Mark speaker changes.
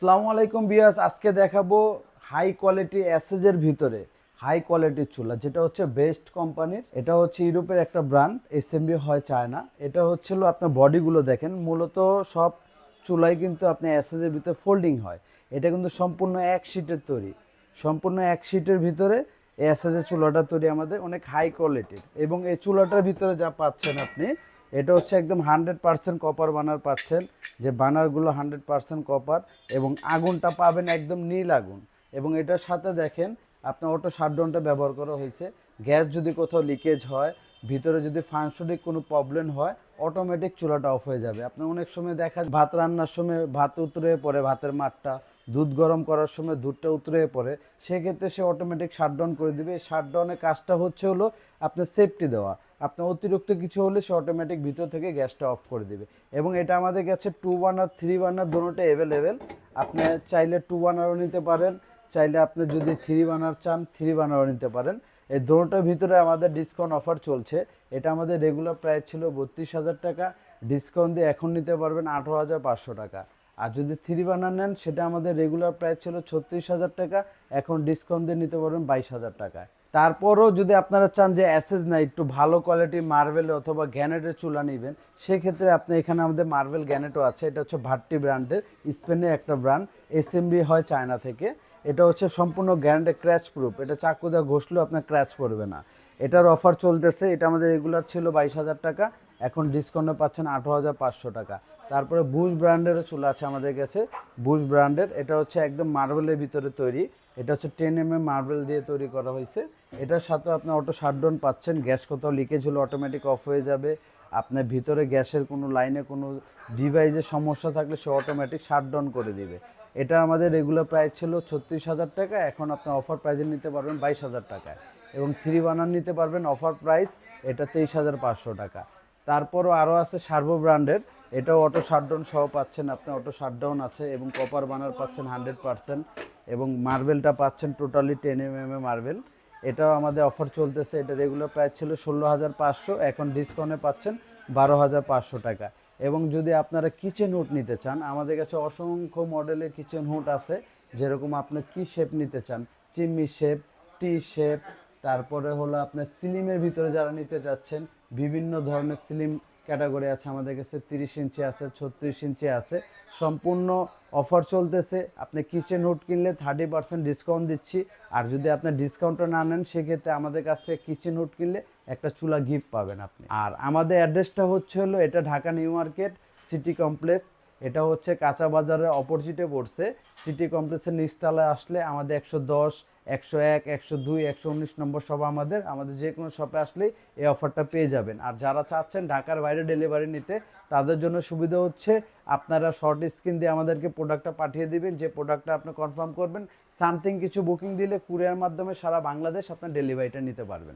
Speaker 1: আসসালামু আলাইকুম বিয়াস, আজকে দেখাবো হাই কোয়ালিটি এসএসের ভিতরে হাই কোয়ালিটির চুলা, যেটা হচ্ছে বেস্ট কোম্পানির। এটা হচ্ছে ইউরোপের একটা ব্র্যান্ড, এসএমবি হয় চায়না। এটা হচ্ছিল আপনার বডিগুলো দেখেন, মূলত সব চুলাই কিন্তু আপনি এসএসের ভিতরে ফোল্ডিং হয়। এটা কিন্তু সম্পূর্ণ এক শিটের তৈরি, সম্পূর্ণ এক শিটের ভিতরে এসএসের চুলাটা তৈরি আমাদের অনেক হাই কোয়ালিটির। এবং এই চুলাটার ভিতরে যা পাচ্ছেন আপনি, এটা হচ্ছে একদম 100% কপার বানার পাচ্ছেন, যে বানারগুলো 100% কপার, এবং আগুনটা পাবেন একদম নীল আগুন। এবং এটার সাথে দেখেন আপনার অটো শাটডাউনটা ব্যবহার করা হয়েছে। গ্যাস যদি কোথাও লিকেজ হয়, ভিতরে যদি ফাংশনিক কোনো প্রবলেম হয়, অটোমেটিক চুলাটা অফ হয়ে যাবে। আপনার অনেক সময় দেখা ভাত রান্নার সময় ভাত উতরে পড়ে, ভাতের মাঠটা, দুধ গরম করার সময় দুধটা উতরে পড়ে, সেক্ষেত্রে সে অটোমেটিক শাটডাউন করে দিবে। এই শাটডাউনের কাজটা হচ্ছে হলো আপনার সেফটি দেওয়া। আপনার অতিরিক্ত কিছু হলে সে অটোমেটিক ভিতর থেকে গ্যাসটা অফ করে দিবে। এবং এটা আমাদের কাছে 2 বার্নার 3 বার্নার দুটোটাই অ্যাভেলেবেল। আপনি চাইলে 2 বার্নারও নিতে পারেন, চাইলে আপনি যদি 3 বার্নার চান 3 বার্নারও নিতে পারেন। এই দুটোটার ভিতরে আমাদের ডিসকাউন্ট অফার চলছে। এটা আমাদের রেগুলার প্রাইস ছিল 32,000 টাকা, ডিসকাউন্ট দিয়ে এখন নিতে পারবেন 18,500 টাকা। আর যদি 3 বার্নার নেন, সেটা আমাদের রেগুলার প্রাইস ছিল 36,000 টাকা, এখন ডিসকাউন্ট দিয়ে নিতে পারবেন 22,000 টাকায়। তারপরও যদি আপনারা চান যে এসএস না, একটু ভালো কোয়ালিটির মার্বেল অথবা গ্যানেটের চুলা নেবেন, সেক্ষেত্রে আপনি এখানে আমাদের মার্বেল গ্যানেটও আছে। এটা হচ্ছে ভাট্টি ব্র্যান্ডের, স্পেনের একটা ব্র্যান্ড, এসএমবি হয় চায়না থেকে। এটা হচ্ছে সম্পূর্ণ গ্যানেটের ক্র্যাচ প্রুফ, এটা চাকু দিয়ে ঘষলেও আপনার ক্র্যাচ পড়বে না। এটার অফার চলতেছে, এটা আমাদের রেগুলার ছিল 22,000 টাকা, এখন ডিসকাউন্টে পাচ্ছেন 18,500 টাকা। তারপরে বুশ ব্র্যান্ডেরও চুলা আছে আমাদের কাছে। বুশ ব্র্যান্ডের এটা হচ্ছে একদম মার্বেলের ভিতরে তৈরি, এটা হচ্ছে 10 mm মার্বেল দিয়ে তৈরি করা হয়েছে। এটার সাথে আপনার অটো শাটডাউন পাচ্ছেন, গ্যাস কোথাও লিকেজ হলে অটোমেটিক অফ হয়ে যাবে। আপনার ভিতরে গ্যাসের কোনো লাইনে কোনো ডিভাইসের সমস্যা থাকলে সে অটোমেটিক শাটডাউন করে দিবে। এটা আমাদের রেগুলার প্রাইস ছিল 36,000 টাকা, এখন আপনার অফার প্রাইসে নিতে পারবেন 22,000 টাকায়। এবং 3 বার্নার নিতে পারবেন অফার প্রাইস, এটা 23,500 টাকা। তারপরও আরও আছে সার্ভো ব্র্যান্ডের, এটাও অটো শাটডাউন সহ পাচ্ছেন আপনি, অটো শাটডাউন আছে এবং কপার বানার পাচ্ছেন 100%, এবং মার্বেলটা পাচ্ছেন টোটালি 10 mm মার্বেল। এটাও আমাদের অফার চলতেছে, এটা রেগুলার প্রাইস ছিল 16,500, এখন ডিসকাউন্টে পাচ্ছেন 12,500 টাকা। এবং যদি আপনারা কিচেন হুড নিতে চান, আমাদের কাছে অসংখ্য মডেলের কিচেন হুড আছে। যেরকম আপনি কি শেপ নিতে চান, চিমনি শেপ, টি শেপ, তারপরে হলো আপনার সিলিমের ভিতরে যারা নিতে চাচ্ছেন, বিভিন্ন ধরনের সিলিম ক্যাটাগরি আছে আমাদের কাছে। 30 ইঞ্চি আছে, 36 ইঞ্চি আছে, সম্পূর্ণ অফার চলতেছে। আপনি কিচেন হুড কিনলে 30% ডিসকাউন্ট দিচ্ছি। আর যদি আপনি ডিসকাউন্টটা না নেন, সেক্ষেত্রে আমাদের কাছ থেকে কিচেন হুড কিনলে একটা চুলা গিফট পাবেন আপনি। আর আমাদের অ্যাড্রেসটা হচ্ছে হলো, এটা Dhaka new market city complex, এটা হচ্ছে কাঁচা বাজারের অপোজিটে পড়ছে। সিটি কমপ্লেক্সের নিচতলায় আসলে আমাদের 110, 101, 102, 119 নম্বর সব আমাদের যে কোনো শপে আসলেই এই অফারটা পেয়ে যাবেন। আর যারা চাচ্ছেন ঢাকার বাইরে ডেলিভারি নিতে, তাদের জন্য সুবিধা হচ্ছে আপনারা শর্ট স্ক্রিন দিয়ে আমাদেরকে প্রোডাক্টটা পাঠিয়ে দিবেন, যে প্রোডাক্টটা আপনি কনফার্ম করবেন, সামথিং কিছু বুকিং দিলে কুরিয়ার মাধ্যমে সারা বাংলাদেশ আপনার ডেলিভারিটা নিতে পারবেন।